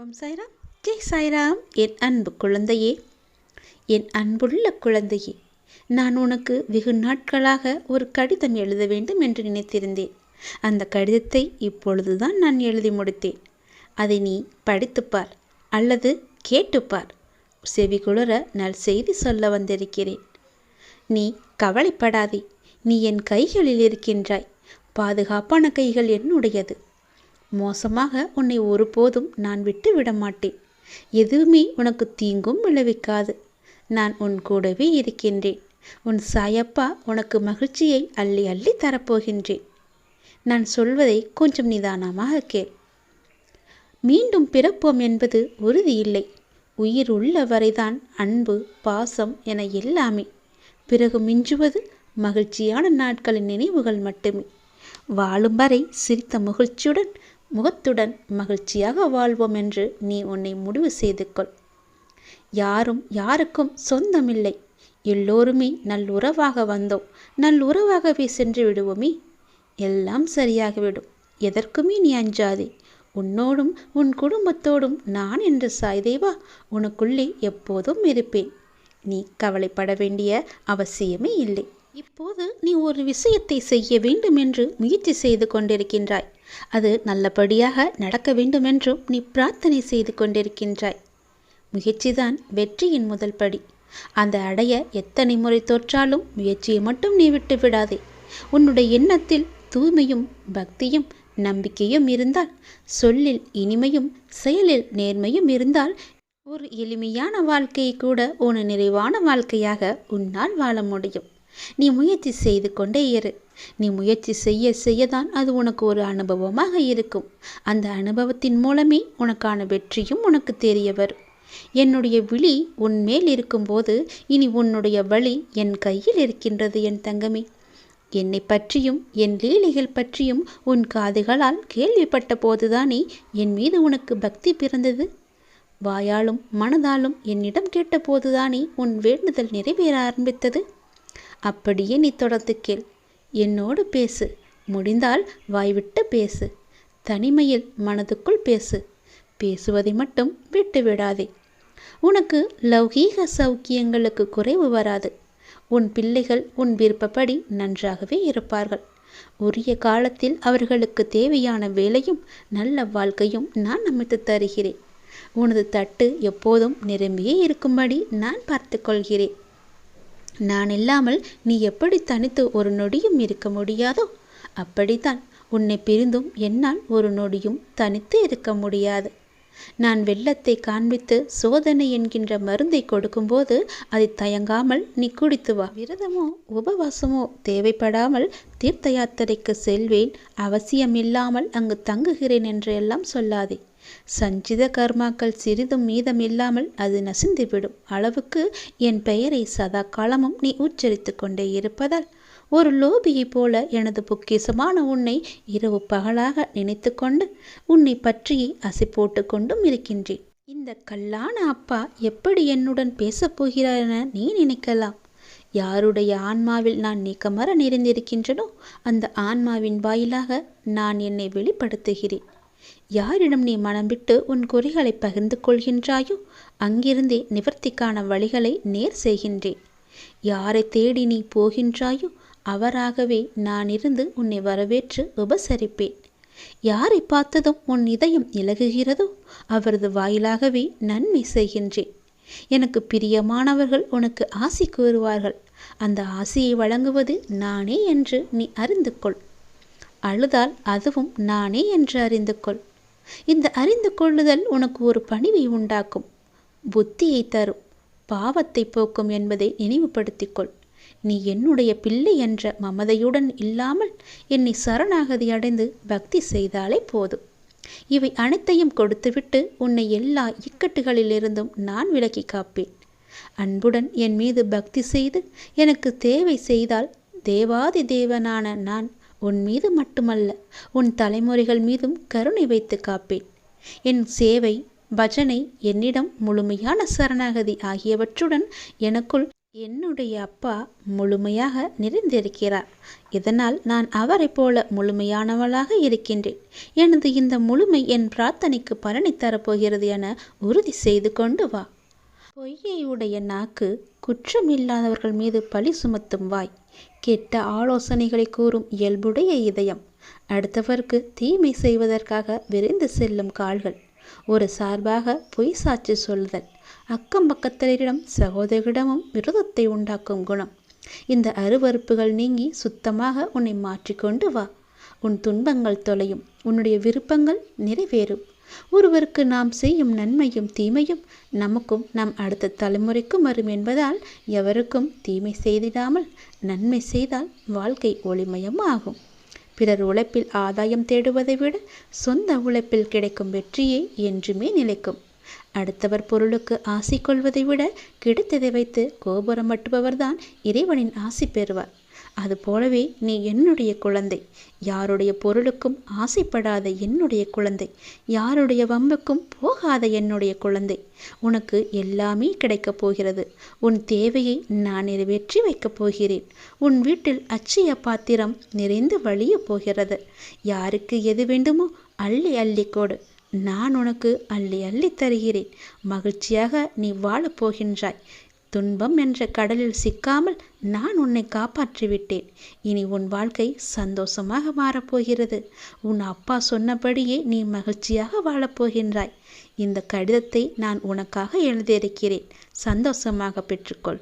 ஓம் சாய்ராம், ஜெய் சாய்ராம். என் அன்பு குழந்தையே, என் அன்புள்ள குழந்தையே, நான் உனக்கு வெகு நாட்களாக ஒரு கடிதம் எழுத வேண்டும் என்று நினைத்திருந்தேன். அந்த கடிதத்தை இப்பொழுதுதான் நான் எழுதி முடித்தேன். அதை நீ படித்துப்பார் அல்லது கேட்டுப்பார். செவிகுளர நல் செய்தி சொல்ல வந்திருக்கிறேன். நீ கவலைப்படாதே, நீ என் கைகளில் இருக்கின்றாய். பாதுகாப்பான கைகள் என்னுடையது. மோசமாக உன்னை ஒருபோதும் நான் விட்டு விட மாட்டேன். எதுவுமே உனக்கு தீங்கும் விளைவிக்காது. நான் உன் கூடவே இருக்கின்றேன். உன் சாயப்பா உனக்கு மகிழ்ச்சியை அள்ளி அள்ளி தரப்போகின்றேன். நான் சொல்வதை கொஞ்சம் நிதானமாக கேள். மீண்டும் பிறப்போம் என்பது உறுதியில்லை. உயிர் உள்ள வரைதான் அன்பு, பாசம் என எல்லாமே. பிறகு மிஞ்சுவது மகிழ்ச்சியான நாட்களின் நினைவுகள் மட்டுமே. வாழும் வரை சிரித்த முகத்துடன் மகிழ்ச்சியாக வாழ்வோம் என்று நீ உன்னை முடிவு செய்து கொள். யாரும் யாருக்கும் சொந்தமில்லை. எல்லோருமே நல்லுறவாக வந்தோம், நல்லுறவாகவே சென்று விடுவோமே. எல்லாம் சரியாகிவிடும். எதற்குமே நீ அஞ்சாதே. உன்னோடும் உன் குடும்பத்தோடும் நான் என்ற சாய்தேவா உனக்குள்ளே எப்போதும் இருப்பேன். நீ கவலைப்பட வேண்டிய அவசியமே இல்லை. இப்போது நீ ஒரு விஷயத்தை செய்ய வேண்டும் என்று முயற்சி செய்து கொண்டிருக்கின்றாய். அது நல்லபடியாக நடக்க வேண்டுமென்றும் நீ பிரார்த்தனை செய்து கொண்டிருக்கின்றாய். முயற்சிதான் வெற்றியின் முதல் படி. அந்த அடைய எத்தனை முறை தோற்றாலும் முயற்சியை மட்டும் நீ விட்டு விடாதே. உன்னுடைய எண்ணத்தில் தூய்மையும் பக்தியும் நம்பிக்கையும் இருந்தால், சொல்லில் இனிமையும் செயலில் நேர்மையும் இருந்தால், ஒரு எளிமையான வாழ்க்கையை கூட ஒரு நிறைவான வாழ்க்கையாக உன்னால் வாழ முடியும். நீ முயற்சி செய்து கொண்டே இரு. நீ முயற்சி செய்ய செய்யதான் அது உனக்கு ஒரு அனுபவமாக இருக்கும். அந்த அனுபவத்தின் மூலமே உனக்கான வெற்றியும் உனக்கு தெரிய வரும். என்னுடைய விழி உன் மேல் இருக்கும்போது இனி உன்னுடைய வழி என் கையில் இருக்கின்றது என் தங்கமே. என்னை பற்றியும் என் லீலைகள் பற்றியும் உன் காதுகளால் கேள்விப்பட்ட போதுதானே என் மீது உனக்கு பக்தி பிறந்தது. வாயாலும் மனதாலும் என்னிடம் கேட்ட போதுதானே உன் வேண்டுதல் நிறைவேற ஆரம்பித்தது. அப்படியே நீ தொடர்ந்து கேள். என்னோடு பேசு. முடிந்தால் வாய்விட்டு பேசு. தனிமையில் மனதுக்குள் பேசு. பேசுவதை மட்டும் விட்டு விடாதே. உனக்கு லௌகீக சௌக்கியங்களுக்கு குறைவு வராது. உன் பிள்ளைகள் உன் விருப்பப்படி நன்றாகவே இருப்பார்கள். உரிய காலத்தில் அவர்களுக்கு தேவையான வேலையும் நல்ல வாழ்க்கையும் நான் அமைத்து தருகிறேன். உனது தட்டு எப்போதும் நிரம்பியே இருக்கும்படி நான் பார்த்து கொள்கிறேன். நான் இல்லாமல் நீ எப்படி தனித்து ஒரு நொடியும் இருக்க முடியாதோ அப்படித்தான் உன்னை பிரிந்தும் என்னால் ஒரு நொடியும் தனித்து இருக்க முடியாது. நான் வெள்ளத்தை காண்பித்து சோதனை என்கின்ற மருந்தை கொடுக்கும்போது அதை தயங்காமல் நீ குடித்து வா. விரதமோ உபவாசமோ தேவைப்படாமல் தீர்த்த யாத்திரைக்கு செல்வேன், அவசியமில்லாமல் அங்கு தங்குகிறேன் என்று எல்லாம் சொல்லாதே. சஞ்சித கர்மாக்கள் சிறிதும் மீதம் இல்லாமல் அது நசிந்துவிடும் அளவுக்கு என் பெயரை சதா காலமும் நீ உச்சரித்து கொண்டே இருப்பதால் ஒரு லோபியைப் போல எனது பொக்கிசமான உன்னை இரவு பகலாக நினைத்து கொண்டு உன்னை பற்றியே அசை போட்டு கொண்டும் இருக்கின்றேன். இந்த கல்லான அப்பா எப்படி என்னுடன் பேசப்போகிறார் என நீ நினைக்கலாம். யாருடைய ஆன்மாவில் நான் நீக்கமர நிறைந்திருக்கின்றனோ அந்த ஆன்மாவின் வாயிலாக நான் என்னை வெளிப்படுத்துகிறேன். யாரிடம் நீ மனம் விட்டு உன் குறைகளை பகிர்ந்து கொள்கின்றாயோ அங்கிருந்தே நிவர்த்திக்கான வழிகளை நேர் செய்கின்றேன். யாரை தேடி நீ போகின்றாயோ அவராகவே நான் இருந்து உன்னை வரவேற்று உபசரிப்பேன். யாரை பார்த்ததும் உன் இதயம் இலகுகிறதோ அவரது வாயிலாகவே நன்மை செய்கின்றேன். எனக்கு பிரியமானவர்கள் உனக்கு ஆசி கூறுவார்கள். அந்த ஆசியை வழங்குவது நானே என்று நீ அறிந்து கொள். அழுதால் அதுவும் நானே என்று அறிந்து கொள். இந்த அறிந்து கொள்ளுதல் உனக்கு ஒரு பணிவை உண்டாக்கும், புத்தியை தரும், பாவத்தை போக்கும் என்பதை நினைவுபடுத்திக்கொள். நீ என்னுடைய பிள்ளை என்ற மமதையுடன் இல்லாமல் என்னை சரணாகதி அடைந்து பக்தி செய்தாலே போதும். இவை அனைத்தையும் கொடுத்துவிட்டு உன்னை எல்லா இக்கட்டுகளிலிருந்தும் நான் விலக்கி காப்பேன். அன்புடன் என் மீது பக்தி செய்து எனக்கு தேவை செய்தால் தேவாதி தேவனான நான் உன் மீது மட்டுமல்ல உன் தலைமுறைகள் மீதும் கருணை வைத்து காப்பேன். என் சேவை, பஜனை, என்னிடம் முழுமையான சரணாகதி ஆகியவற்றுடன் எனக்குள் என்னுடைய அப்பா முழுமையாக நிறைந்திருக்கிறார். இதனால் நான் அவரைப் போல முழுமையானவளாக இருக்கின்றேன். எனது இந்த முழுமை என் பிரார்த்தனைக்கு பலனை தரப்போகிறது என உறுதி செய்து கொண்டு வா. பொய்யை உடைய நாக்கு, குற்றமில்லாதவர்கள் மீது பழி சுமத்தும் வாய், கெட்ட ஆலோசனைகளை கூறும் இயல்புடைய இதயம், அடுத்தவருக்கு தீமை செய்வதற்காக விரைந்து செல்லும் கால்கள், ஒரு சார்பாக பொய் சாட்சி சொல்லுதல், அக்கம் பக்கத்தினரிடம் சகோதரிடமும் விரோதத்தை உண்டாக்கும் குணம், இந்த அருவறுப்புகள் நீங்கி சுத்தமாக உன்னை மாற்றிக்கொண்டு வா. உன் துன்பங்கள் தொலையும், உன்னுடைய விருப்பங்கள் நிறைவேறும். ஒருவருக்கு நாம் செய்யும் நன்மையும் தீமையும் நமக்கும் நம் அடுத்த தலைமுறைக்கும் வரும் என்பதால் எவருக்கும் தீமை செய்திடாமல் நன்மை செய்தால் வாழ்க்கை ஒளிமயம் ஆகும். பிறர் உழைப்பில் ஆதாயம் தேடுவதை விட சொந்த உழைப்பில் கிடைக்கும் வெற்றியே என்றுமே நிலைக்கும். அடுத்தவர் பொருளுக்கு ஆசை கொள்வதை விட கிடைத்ததை வைத்து கோபுரம் மட்டுபவர்தான் இறைவனின் ஆசி பெறுவார். அதுபோலவே நீ என்னுடைய குழந்தை, யாருடைய பொருளுக்கும் ஆசைப்படாத என்னுடைய குழந்தை, யாருடைய வம்புக்கும் போகாத என்னுடைய குழந்தை. உனக்கு எல்லாமே கிடைக்கப் போகிறது. உன் தேவையை நான் நிறைவேற்றி வைக்கப் போகிறேன். உன் வீட்டில் அட்சய பாத்திரம் நிறைந்து வழியப் போகிறது. யாருக்கு எது வேண்டுமோ அள்ளி அள்ளி கொடு. நான் உனக்கு அள்ளி அள்ளி தருகிறேன். மகிழ்ச்சியாக நீ வாழப் போகின்றாய். துன்பம் என்ற கடலில் சிக்காமல் நான் உன்னை காப்பாற்றிவிட்டேன். இனி உன் வாழ்க்கை சந்தோஷமாக மாறப்போகிறது. உன் அப்பா சொன்னபடியே நீ மகிழ்ச்சியாக வாழப்போகின்றாய். இந்த கடிதத்தை நான் உனக்காக எழுதியிருக்கிறேன். சந்தோஷமாக பெற்றுக்கொள்.